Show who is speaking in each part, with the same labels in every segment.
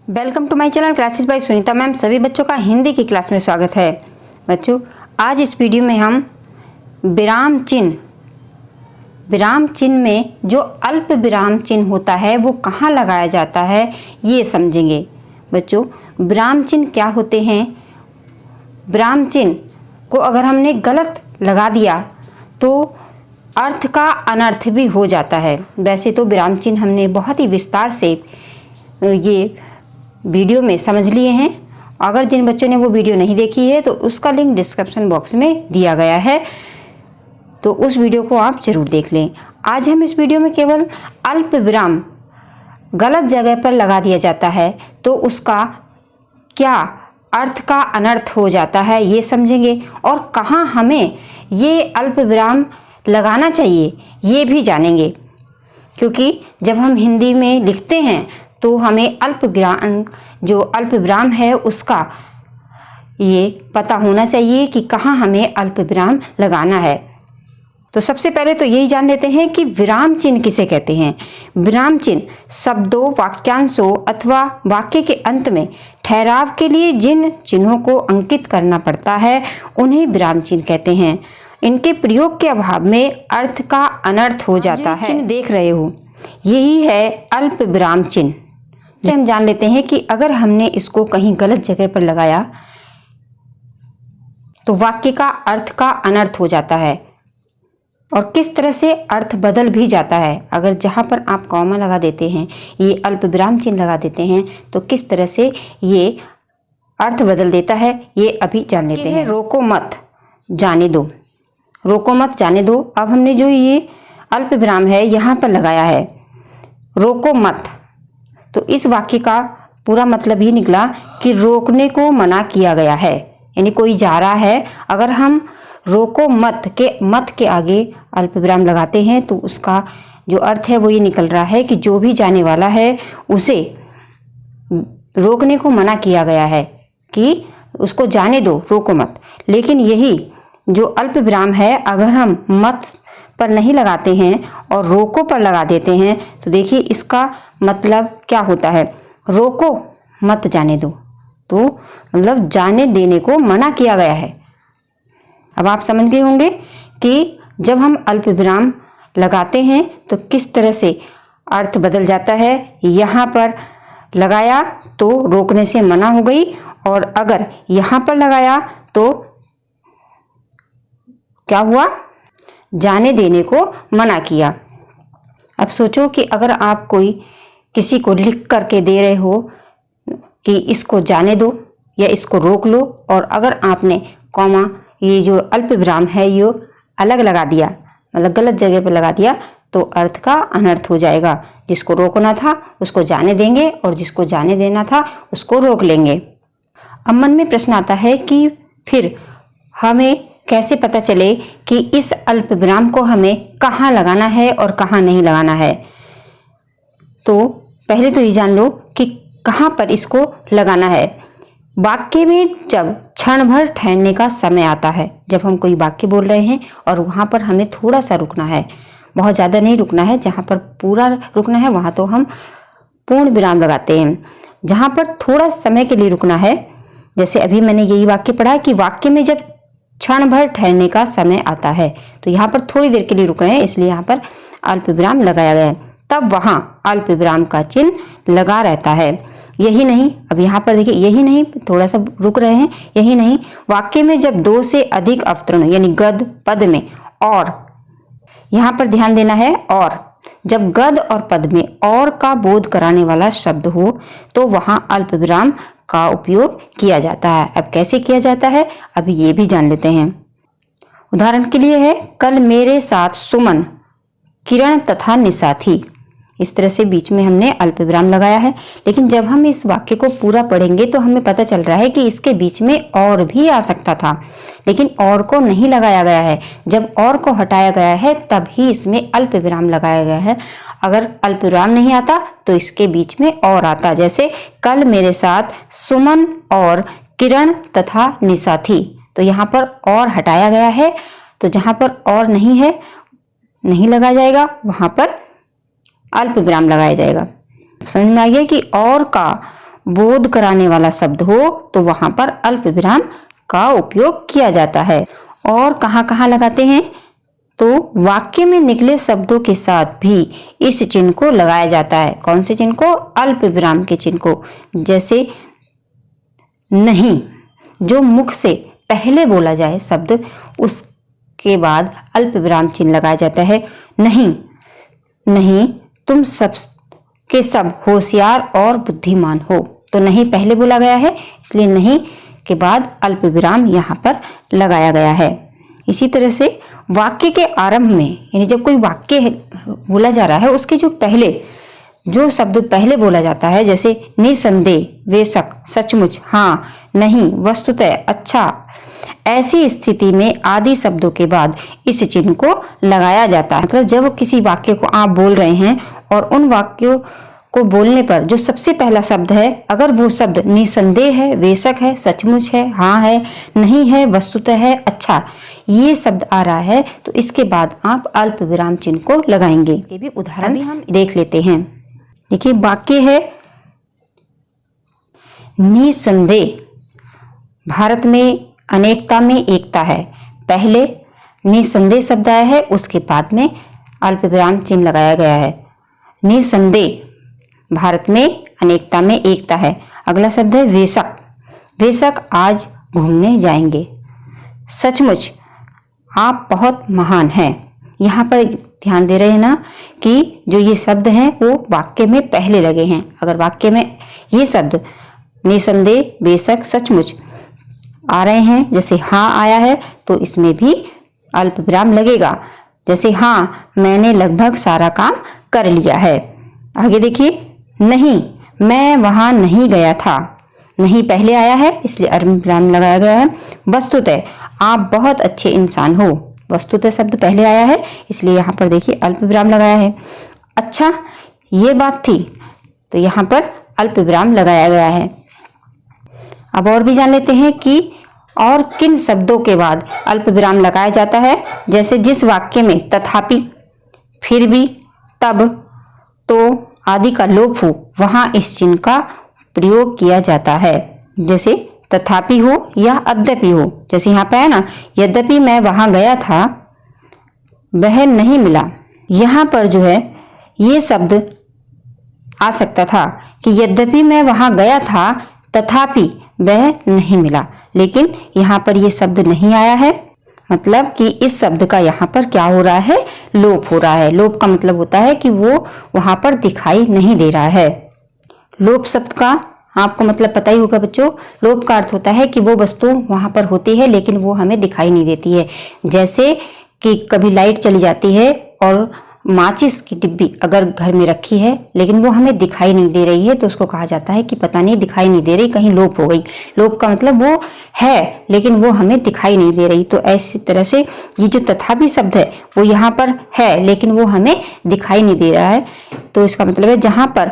Speaker 1: Welcome to my channel classes by Sunita ma'am. सभी बच्चों का हिंदी की क्लास में स्वागत है। बच्चों, आज इस वीडियो में हम विराम चिन्ह में जो अल्प विराम चिन्ह होता है वो कहाँ लगाया जाता है ये समझेंगे। बच्चों, विराम चिन्ह क्या होते हैं? विराम चिन्ह को अगर हमने गलत लगा दिया तो अर्थ का अनर्थ भी हो जाता है। वैसे तो विराम चिन्ह हमने बहुत ही विस्तार से ये वीडियो में समझ लिए हैं। अगर जिन बच्चों ने वो वीडियो नहीं देखी है तो उसका लिंक डिस्क्रिप्शन बॉक्स में दिया गया है, तो उस वीडियो को आप जरूर देख लें। आज हम इस वीडियो में केवल अल्प विराम गलत जगह पर लगा दिया जाता है तो उसका क्या अर्थ का अनर्थ हो जाता है ये समझेंगे, और कहाँ हमें ये अल्प विराम लगाना चाहिए ये भी जानेंगे। क्योंकि जब हम हिंदी में लिखते हैं तो हमें अल्प विराम है उसका ये पता होना चाहिए कि कहाँ हमें अल्प विराम लगाना है। तो सबसे पहले तो यही जान लेते हैं कि विराम चिन्ह किसे कहते हैं। विराम चिन्ह शब्दों, वाक्यांशों अथवा वाक्य के अंत में ठहराव के लिए जिन चिन्हों को अंकित करना पड़ता है उन्हें विराम चिन्ह कहते हैं। इनके प्रयोग के अभाव में अर्थ का अनर्थ हो जाता है। चिन्ह देख रहे हो, यही है अल्प विराम चिन्ह। से हम जान लेते हैं कि अगर हमने इसको कहीं गलत जगह पर लगाया तो वाक्य का अर्थ का अनर्थ हो जाता है और किस तरह से अर्थ बदल भी जाता है। अगर जहां पर आप कॉमा लगा देते हैं, ये अल्प विराम चिन्ह लगा देते हैं, तो किस तरह से ये अर्थ बदल देता है ये अभी जान लेते हैं। रोको मत जाने दो, रोको मत जाने दो। अब हमने जो ये अल्प विराम है यहाँ पर लगाया है, रोको मत, तो इस वाक्य का पूरा मतलब ये निकला कि रोकने को मना किया गया है, यानी कोई जा रहा है। अगर हम रोको मत के आगे अल्प विराम लगाते हैं तो उसका जो अर्थ है वो ये निकल रहा है कि जो भी जाने वाला है उसे रोकने को मना किया गया है कि उसको जाने दो, रोको मत। लेकिन यही जो अल्प विराम है अगर हम मत पर नहीं लगाते हैं और रोको पर लगा देते हैं तो देखिए इसका मतलब क्या होता है। रोको मत जाने दो, तो मतलब जाने देने को मना किया गया है। अब आप समझ गए होंगे कि जब हम अल्प विराम लगाते हैं तो किस तरह से अर्थ बदल जाता है। यहाँ पर लगाया तो रोकने से मना हो गई, और अगर यहाँ पर लगाया तो क्या हुआ, जाने देने को मना किया। अब सोचो कि अगर आप कोई किसी को लिख करके दे रहे हो कि इसको जाने दो या इसको रोक लो, और अगर आपने कॉमा ये जो अल्प विराम है ये अलग लगा दिया, मतलब गलत जगह पर लगा दिया, तो अर्थ का अनर्थ हो जाएगा। जिसको रोकना था उसको जाने देंगे और जिसको जाने देना था उसको रोक लेंगे। अब मन में प्रश्न आता है कि फिर हमें कैसे पता चले कि इस अल्प विराम को हमें कहाँ लगाना है और कहाँ नहीं लगाना है। तो पहले तो ये जान लो कि कहाँ पर इसको लगाना है। वाक्य में जब क्षण भर ठहरने का समय आता है, जब हम कोई वाक्य बोल रहे हैं और वहाँ पर हमें थोड़ा सा रुकना है, बहुत ज़्यादा नहीं रुकना है, जहाँ पर पूरा रुकना है वहाँ तो हम पूर्ण विराम लगाते हैं। जहाँ पर थोड़ा समय के लिए रुकना है, जैसे अभी मैंने यही वाक्य पढ़ा कि वाक्य में जब क्षण भर ठहरने का समय आता है, तो यहाँ पर थोड़ी देर के लिए रुक रहे हैं, इसलिए यहाँ पर अल्प विराम लगाया गया है। तब वहाँ अल्प विराम का चिन्ह लगा रहता है। यही नहीं, अब यहाँ पर देखिए, यही नहीं, थोड़ा सा रुक रहे हैं, यही नहीं, वाक्य में जब दो से अधिक अवतरण यानी गद पद में, और यहाँ पर ध्यान देना है, और जब गद और पद में और का बोध कराने वाला शब्द हो तो वहाँ अल्प विराम का उपयोग किया जाता है। अब कैसे किया जाता है अभी ये भी जान लेते हैं। उदाहरण के लिए है, कल मेरे साथ सुमन, किरण तथा निशा थी। इस तरह से बीच में हमने अल्प विराम लगाया है। लेकिन जब हम इस वाक्य को पूरा पढ़ेंगे तो हमें पता चल रहा है कि इसके बीच में और भी आ सकता था, लेकिन और को नहीं लगाया गया है। जब और को हटाया गया है तब ही इसमें अल्प विराम लगाया गया है। अगर अल्प विराम नहीं आता तो इसके बीच में और आता, जैसे कल मेरे साथ सुमन और किरण तथा निशा थी, तो यहाँ पर और हटाया गया है, तो जहाँ पर और नहीं है नहीं लगाया जाएगा, वहाँ पर अल्प विराम लगाया जाएगा। समझ में आ गया कि और का बोध कराने वाला शब्द हो तो वहां पर अल्प विराम का उपयोग किया जाता है। और कहाँ कहाँ लगाते हैं, तो वाक्य में निकले शब्दों के साथ भी इस चिन्ह को लगाया जाता है। कौन से चिन्ह को? अल्प विराम के चिन्ह को। जैसे नहीं, जो मुख से पहले बोला जाए शब्द उसके बाद अल्प विराम चिन्ह लगाया जाता है। नहीं, नहीं तुम सब के सब होशियार और बुद्धिमान हो, तो नहीं पहले बोला गया है, इसलिए नहीं के बाद अल्प विराम यहाँ पर लगाया गया है। इसी तरह से वाक्य के आरंभ में, यानी जब कोई वाक्य बोला जा रहा है उसके जो शब्द पहले बोला जाता है, जैसे निसंदेह, बेशक, सचमुच, हाँ, नहीं, वस्तुतः, अच्छा, ऐसी स्थिति में आदि शब्दों के बाद इस चिन्ह को लगाया जाता है। मतलब जब किसी वाक्य को आप बोल रहे हैं और उन वाक्यों को बोलने पर जो सबसे पहला शब्द है, अगर वो शब्द निसंदेह है, बेशक है, सचमुच है, हाँ है, नहीं है, वस्तुतः है, अच्छा, ये शब्द आ रहा है, तो इसके बाद आप अल्प विराम चिन्ह को लगाएंगे। इसके भी उदाहरण भी हम देख लेते हैं। देखिए वाक्य है, निसंदेह भारत में अनेकता में एकता है। पहले निसंदेह शब्द आया है, उसके बाद में अल्प विराम चिन्ह लगाया गया है। निसंदेह भारत में अनेकता में एकता है। अगला शब्द है बेशक, बेशक आज घूमने जाएंगे। सचमुच आप बहुत महान हैं। यहाँ पर ध्यान दे रहे हैं ना कि जो ये शब्द हैं वो वाक्य में पहले लगे हैं। अगर वाक्य में ये शब्द निसंदेह, बेशक, सचमुच आ रहे हैं, जैसे हाँ आया है, तो इसमें भी अल्प विराम लगेगा। जैसे हाँ, मैंने लगभग सारा काम कर लिया है। आगे देखिए, नहीं, मैं वहां नहीं गया था। नहीं पहले आया है, इसलिए अल्प विराम लगाया गया है। वस्तुतः आप बहुत अच्छे इंसान हो। वस्तुतः शब्द पहले आया है, इसलिए यहाँ पर देखिए अल्प विराम लगाया है। अच्छा, ये बात थी, तो यहाँ पर अल्प विराम लगाया गया है। अब और भी जान लेते हैं कि और किन शब्दों के बाद अल्प विराम लगाया जाता है। जैसे जिस वाक्य में तथापि, फिर भी, तब, तो आदि का लोप हो, वहां इस चिन्ह का प्रयोग किया जाता है। जैसे तथापि हो या अद्यपि हो। जैसे यहाँ पे है ना, यद्यपि मैं वहां गया था, वह नहीं मिला। यहाँ पर जो है ये शब्द आ सकता था कि यद्यपि मैं वहां गया था, तथापि वह नहीं मिला, लेकिन यहाँ पर ये शब्द नहीं आया है। मतलब कि इस शब्द का यहाँ पर क्या हो रहा है, लोप हो रहा है। लोप का मतलब होता है कि वो वहां पर दिखाई नहीं दे रहा है। लोप शब्द का आपको मतलब पता ही होगा बच्चों। लोप का अर्थ होता है कि वो वस्तु वहां पर होती है लेकिन वो हमें दिखाई नहीं देती है। जैसे कि कभी लाइट चली जाती है और माचिस की डिब्बी अगर घर में रखी है लेकिन वो हमें दिखाई नहीं दे रही है, तो उसको कहा जाता है कि पता नहीं दिखाई नहीं दे रही, कहीं लोप हो गई। लोप का मतलब वो है लेकिन वो हमें दिखाई नहीं दे रही। तो ऐसी तरह से ये जो तथापि शब्द है वो यहाँ पर है लेकिन वो हमें दिखाई नहीं दे रहा है। तो इसका मतलब है जहां पर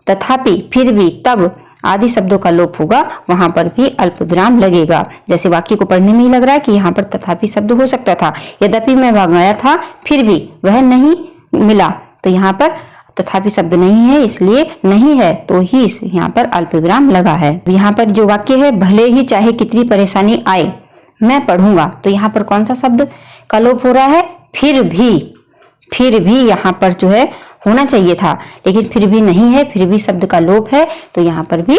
Speaker 1: तथापि, फिर भी, तब आदि शब्दों का लोप होगा वहां पर भी अल्प विराम लगेगा। जैसे वाक्य को पढ़ने में ही लग रहा है कि यहाँ पर तथापि शब्द हो सकता था। यद्यपि मैं वहां गया था, फिर भी वह नहीं मिला, तो यहाँ पर तथापि शब्द नहीं है, इसलिए नहीं है तो ही यहाँ पर अल्प विराम लगा है। यहाँ पर जो वाक्य है, भले ही चाहे कितनी परेशानी आए मैं पढ़ूंगा, तो यहाँ पर कौन सा शब्द का लोप हो रहा है? फिर भी यहाँ पर जो है होना चाहिए था लेकिन फिर भी नहीं है, फिर भी शब्द का लोप है, तो यहाँ पर भी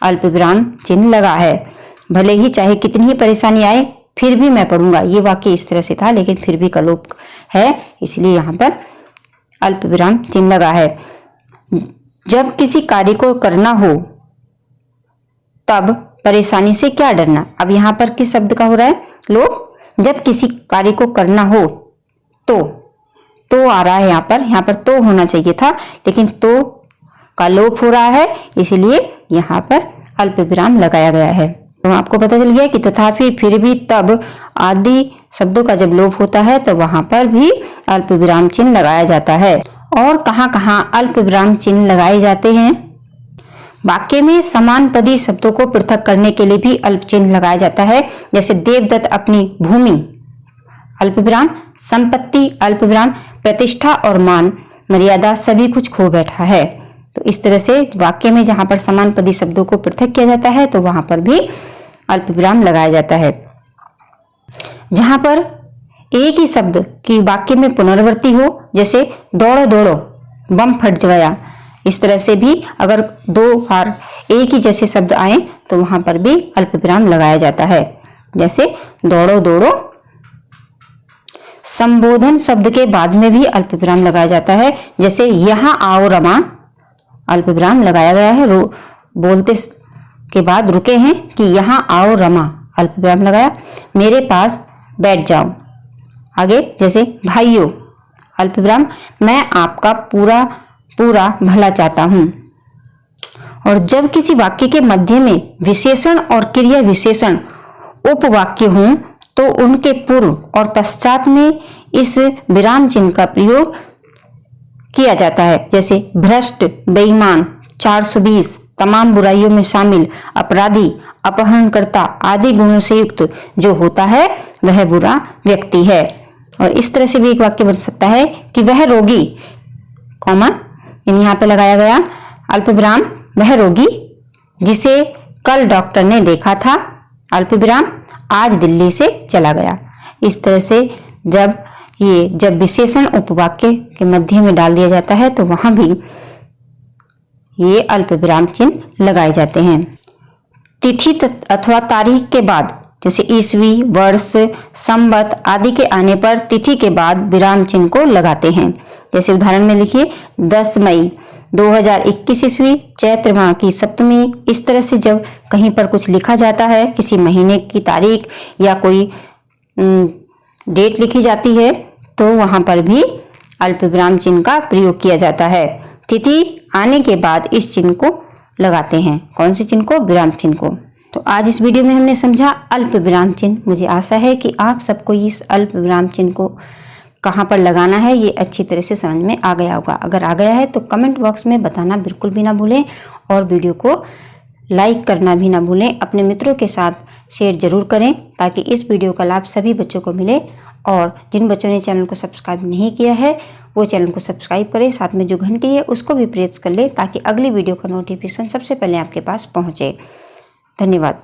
Speaker 1: अल्प विराम चिन्ह लगा है। भले ही चाहे कितनी ही परेशानी आए फिर भी मैं पढ़ूंगा, ये वाक्य इस तरह से था लेकिन फिर भी का लोप है, इसलिए यहाँ पर अल्प विराम चिन्ह लगा है। जब किसी कार्य को करना हो तब परेशानी से क्या डरना। अब यहाँ पर किस शब्द का हो रहा है लोप? जब किसी कार्य को करना हो तो आ रहा है यहाँ पर तो होना चाहिए था लेकिन तो का लोप हो रहा है, इसलिए यहाँ पर अल्प विराम लगाया गया है। तो आपको पता चल गया कि तथापि, फिर भी, तब आदि शब्दों का जब लोप होता है तो वहां पर भी अल्प विराम चिन्ह लगाया जाता है। और कहाँ कहाँ अल्प विराम चिन्ह लगाए जाते हैं? वाक्य में समान पदी शब्दों को पृथक करने के लिए भी अल्प चिन्ह लगाया जाता है। जैसे देवदत्त अपनी भूमि, अल्प विराम, संपत्ति, अल्प विराम, प्रतिष्ठा और मान, मर्यादा, सभी कुछ खो बैठा है। तो इस तरह से वाक्य में जहां पर समानपदी शब्दों को पृथक किया जाता है तो वहां पर भी अल्प विराम लगाया जाता है। जहां पर एक ही शब्द की वाक्य में पुनरावृत्ति हो, जैसे दौड़ो दौड़ो बम फट गया, इस तरह से भी अगर दो बार एक ही जैसे शब्द आए तो वहां पर भी अल्प विराम लगाया जाता है। जैसे दौड़ो दौड़ो। संबोधन शब्द के बाद में भी अल्प विराम लगाया जाता है, जैसे यहां आओ रमा, अल्प विराम लगाया गया है। बोलते के बाद रुके हैं कि यहां आओ रमा, अल्प विराम लगाया। मेरे पास बैठ जाओ, आगे जैसे भाइयों, अल्प विराम। मैं आपका पूरा पूरा भला चाहता हूं। और जब किसी वाक्य के मध्य में विशेषण और क्रिया विशेषण उपवाक्य हों तो उनके पूर्व और पश्चात में इस विराम चिन्ह का प्रयोग किया जाता है। जैसे भ्रष्ट, बेईमान, 420, तमाम बुराइयों में शामिल, अपराधी, अपहरणकर्ता आदि गुणों से युक्त जो होता है वह बुरा व्यक्ति है। और इस तरह से भी एक वाक्य बन सकता है कि वह रोगी, कॉमा यहाँ पे लगाया गया अल्प विराम, वह रोगी जिसे कल डॉक्टर ने देखा था, अल्प विराम, आज दिल्ली से चला गया। इस तरह से जब विशेषण उपवाक्य के मध्य में डाल दिया जाता है तो वहां भी ये अल्प विराम चिन्ह लगाए जाते हैं। तिथि अथवा तारीख के बाद, जैसे ईस्वी, वर्ष, संवत आदि के आने पर तिथि के बाद विराम चिन्ह को लगाते हैं। जैसे उदाहरण में लिखिए 10 मई 2021 ईस्वी, चैत्र माह की सप्तमी। इस तरह से जब कहीं पर कुछ लिखा जाता है, किसी महीने की तारीख या कोई डेट लिखी जाती है तो वहां पर भी अल्प विराम चिन्ह का प्रयोग किया जाता है। तिथि आने के बाद इस चिन्ह को लगाते हैं। कौन से चिन्ह को? विराम चिन्ह को। तो आज इस वीडियो में हमने समझा अल्प विराम चिन्ह। मुझे आशा है कि आप सबको इस अल्प विराम चिन्ह को कहाँ पर लगाना है ये अच्छी तरह से समझ में आ गया होगा। अगर आ गया है तो कमेंट बॉक्स में बताना बिल्कुल भी ना भूलें और वीडियो को लाइक करना भी ना भूलें। अपने मित्रों के साथ शेयर जरूर करें ताकि इस वीडियो का लाभ सभी बच्चों को मिले। और जिन बच्चों ने चैनल को सब्सक्राइब नहीं किया है वो चैनल को सब्सक्राइब करें, साथ में जो घंटी है उसको भी प्रेस कर ले ताकि अगली वीडियो का नोटिफिकेशन सबसे पहले आपके पास पहुँचे। धन्यवाद।